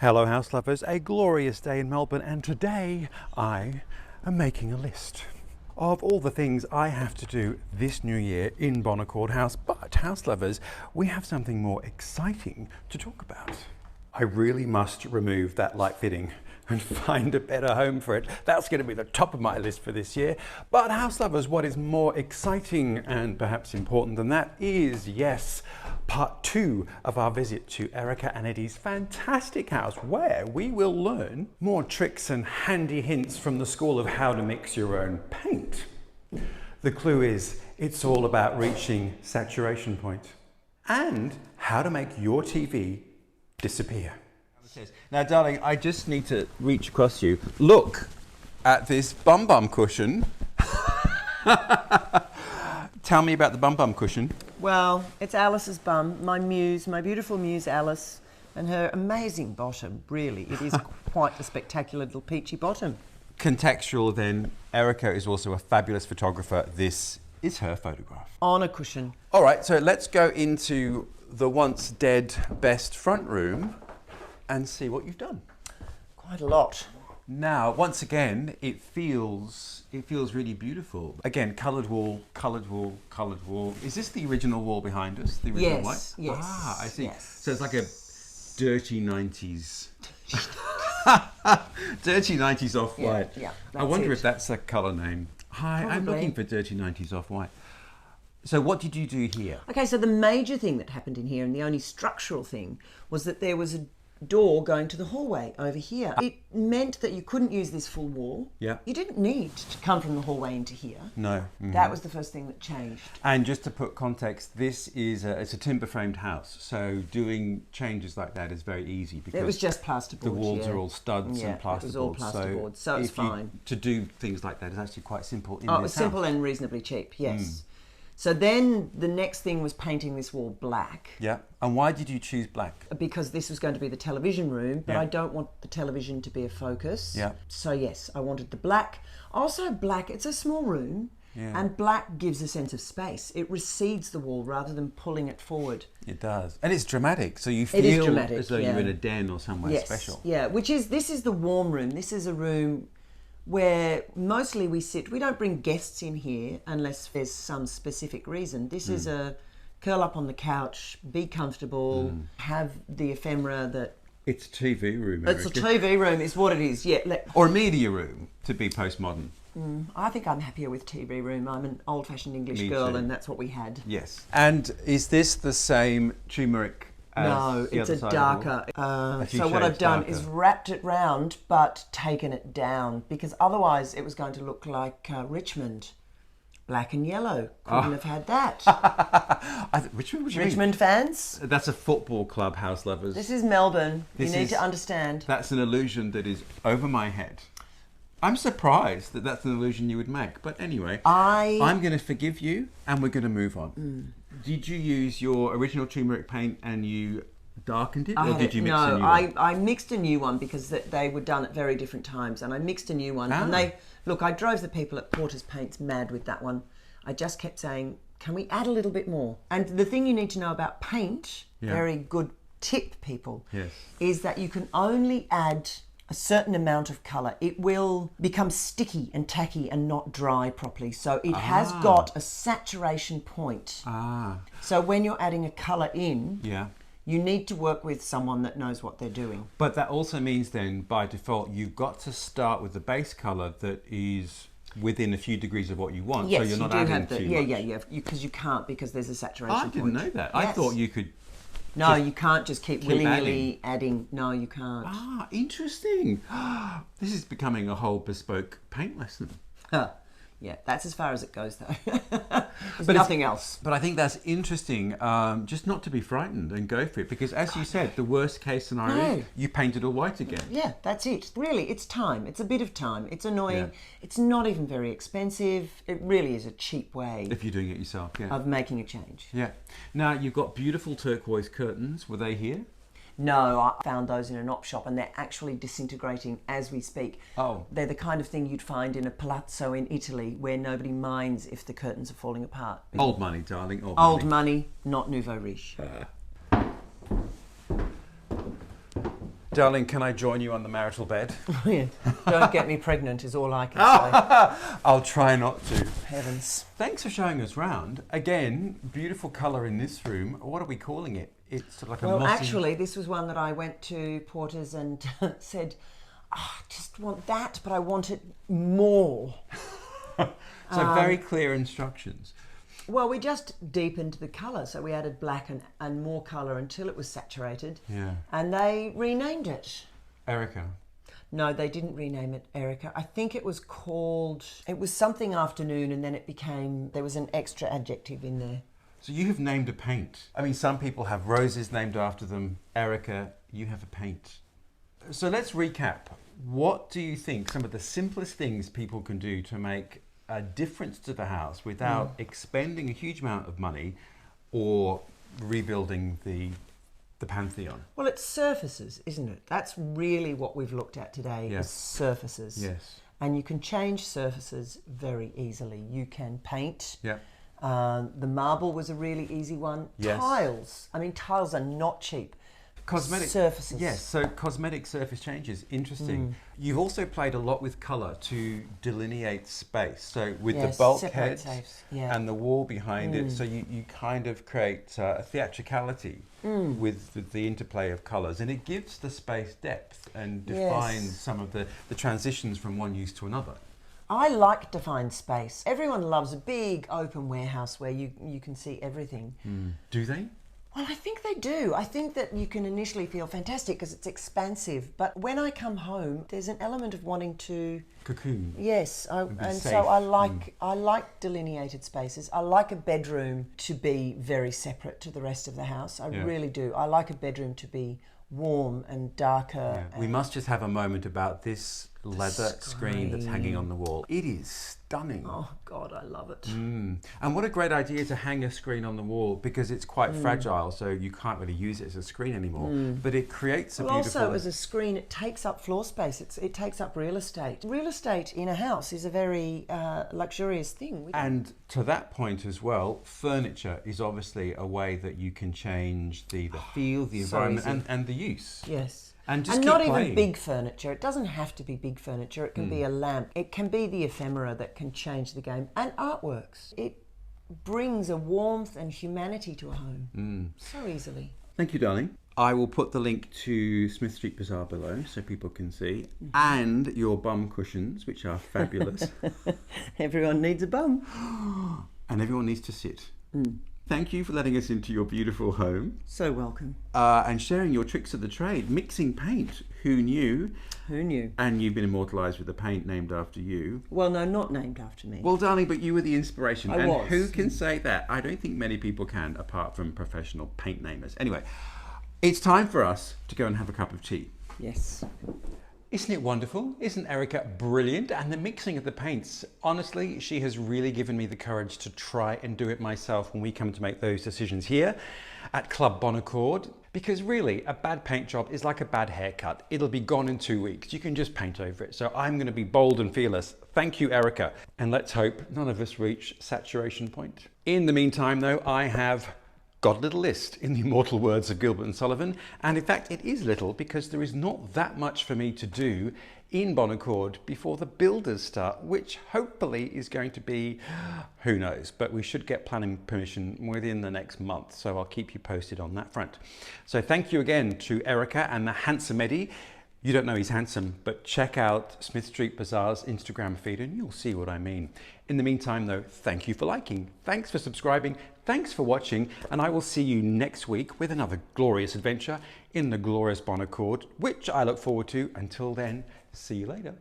Hello house lovers, a glorious day in Melbourne, and today I am making a list of all the things I have to do this new year in Bonaccord House. But house lovers, we have something more exciting to talk about. I really must remove that light fitting and find a better home for it. That's going to be the top of my list for this year. But house lovers, what is more exciting and perhaps important than that is, yes, part 2 of our visit to Eryca Eddy's fantastic house, where we will learn more tricks and handy hints from the school of how to mix your own paint. The clue is, it's all about reaching saturation point and how to make your TV disappear. Now, darling, I just need to reach across you. Look at this bum cushion. Tell me about the bum cushion. Well, it's Alice's bum, my muse, my beautiful muse Alice, and her amazing bottom, really. It is quite a spectacular little peachy bottom. Contextual then, Eryca is also a fabulous photographer. This is her photograph. On a cushion. All right, so let's go into the once dead best front room and see what you've done. Quite a lot. Now, once again, it feels really beautiful. Again, coloured wall, coloured wall, coloured wall. Is this the original wall behind us? The original white? Yes. Ah, I see. Yes. So it's like a dirty 90s. Dirty 90s off-white. Yeah, I wonder if that's a colour name. Hi, Probably. I'm looking for dirty 90s off-white. So what did you do here? Okay, so the major thing that happened in here, and the only structural thing, was that there was a door going to the hallway over here. It meant that you couldn't use this full wall. Yeah. You didn't need to come from the hallway into here. No. Mm-hmm. That was the first thing that changed. And just to put context, this is it's a timber framed house, so doing changes like that is very easy because It was just plasterboard. the walls are all studs and plasterboard. It was all plasterboard, so it's fine. To do things like that is actually quite simple in Oh, it this was simple house. and reasonably cheap, yes. So then the next thing was painting this wall black. Yeah. And why did you choose black? Because this was going to be the television room, but Yeah. I don't want the television to be a focus. Yeah. So yes, I wanted the black. Also black, it's a small room, and black gives a sense of space. It recedes the wall rather than pulling it forward. It does. And it's dramatic, so you It is feel dramatic, as though yeah. you're in a den or somewhere Yes, special. yeah, this is the warm room. This is a room where mostly we sit. We don't bring guests in here unless there's some specific reason. This is a curl up on the couch, be comfortable, have the ephemera that... It's a TV room, It's a Eryca. TV room, is what it is, yeah. Or a media room, to be postmodern. I think I'm happier with TV room. I'm an old-fashioned English Me girl, too. and that's what we had. Yes. And is this the same turmeric as No, the it's other a side of the wall? darker. A few So what I've shades done darker. is wrapped it round, but taken it down, because otherwise it was going to look like Richmond. Black and yellow. Couldn't have had that. Richmond, what do you mean? Richmond fans, That's a football club, house lovers. this is Melbourne. This You need is- to understand. That's an illusion that is over my head. I'm surprised that that's an illusion you would make. But anyway, I'm going to forgive you and we're going to move on. Did you use your original turmeric paint and you darkened it? Or did you mix a new one? I mixed a new one because they were done at very different times, and I mixed a new one. And I drove the people at Porter's Paints mad with that one. I just kept saying, can we add a little bit more? And the thing you need to know about paint, very good tip, people, Yes. is that you can only add a certain amount of colour. It will become sticky and tacky and not dry properly. So it has got a saturation point. So when you're adding a colour in, you need to work with someone that knows what they're doing. But that also means then, by default, you've got to start with the base colour that is within a few degrees of what you want. Yes, so you're not you do adding have the, too yeah, much. because you can't, because there's a saturation I point. didn't know that. I Yes. thought you could... No, you can't just keep willy-nilly adding. adding. No, you can't. Ah, interesting. This is becoming a whole bespoke paint lesson. Yeah, that's as far as it goes, though. There's nothing else. But I think that's interesting, just not to be frightened and go for it, because as you said, the worst case scenario, No. you paint it all white again. Yeah, that's it. Really, it's time. It's a bit of time. It's annoying. Yeah. It's not even very expensive. It really is a cheap way If you're doing it yourself, yeah. of making a change. Yeah. Now, you've got beautiful turquoise curtains. Were they here? No, I found those in an op shop and they're actually disintegrating as we speak. Oh. They're the kind of thing you'd find in a palazzo in Italy where nobody minds if the curtains are falling apart. Old money, darling, old Old money. money, not nouveau riche. Darling, can I join you on the marital bed? Yeah. Don't get me pregnant is all I can say. I'll try not to. Heavens. Thanks for showing us round. Again, beautiful colour in this room. What are we calling it? It's sort of like a Well, mossy... actually, this was one that I went to Porter's and said, I just want that, but I want it more. So very clear instructions. Well, we just deepened the colour, so we added black and more colour until it was saturated. Yeah. And they renamed it. Eryca. No, they didn't rename it Eryca. I think it was something afternoon, and then there was an extra adjective in there. So you have named a paint. I mean, some people have roses named after them. Eryca, you have a paint. So let's recap. What do you think some of the simplest things people can do to make a difference to the house without expending a huge amount of money or rebuilding the pantheon? Well, it's surfaces, isn't it? That's really what we've looked at today, is surfaces. Yes. And you can change surfaces very easily. You can paint. Yeah. The marble was a really easy one. Yes. Tiles. I mean, tiles are not cheap. Cosmetic surfaces. Yes, so cosmetic surface changes. Interesting. You've also played a lot with colour to delineate space. So with the bulkhead and the wall behind it, so you kind of create a theatricality with the interplay of colours, and it gives the space depth and defines some of the transitions from one use to another. I like defined space. Everyone loves a big open warehouse where you can see everything. Do they? Well, I think they do. I think that you can initially feel fantastic because it's expansive, but when I come home, there's an element of wanting to cocoon. Yes, safe. So I like delineated spaces. I like a bedroom to be very separate to the rest of the house. I really do. I like a bedroom to be warm and darker. We must just have a moment about this leather screen that's hanging on the wall. It is stunning. Oh God, I love it. And what a great idea to hang a screen on the wall, because it's quite fragile, so you can't really use it as a screen anymore. But it creates a beautiful... Also, as a screen, it takes up floor space. It takes up real estate. Real estate in a house is a very luxurious thing. And to that point as well, furniture is obviously a way that you can change the feel, the environment, and the use. Yes. And just not keep playing. Even big furniture. It doesn't have to be big furniture. It can be a lamp. It can be the ephemera that can change the game. And artworks. It brings a warmth and humanity to a home so easily. Thank you, darling. I will put the link to Smith Street Bazaar below so people can see, and your bum cushions, which are fabulous. Everyone needs a bum. And everyone needs to sit. Thank you for letting us into your beautiful home. So welcome. And sharing your tricks of the trade. Mixing paint. Who knew? Who knew? And you've been immortalised with a paint named after you. Well, no, not named after me. Well, darling, but you were the inspiration. I was. Who can say that? I don't think many people can, apart from professional paint namers. Anyway, it's time for us to go and have a cup of tea. Yes. Isn't it wonderful? Isn't Eryca brilliant? And the mixing of the paints, honestly, she has really given me the courage to try and do it myself when we come to make those decisions here at Club Bon Accord. Because really, a bad paint job is like a bad haircut. It'll be gone in 2 weeks. You can just paint over it. So I'm going to be bold and fearless. Thank you, Eryca. And let's hope none of us reach saturation point. In the meantime, though, I have got a little list, in the immortal words of Gilbert and Sullivan, and in fact it is little because there is not that much for me to do in Bon Accord before the builders start, which hopefully is going to be, who knows, but we should get planning permission within the next month, so I'll keep you posted on that front. So thank you again to Eryca and the handsome Eddie. You don't know he's handsome, but check out Smith Street Bazaar's Instagram feed and you'll see what I mean. In the meantime though, thank you for liking, thanks for subscribing, thanks for watching, and I will see you next week with another glorious adventure in the glorious Bon Accord, which I look forward to. Until then, see you later.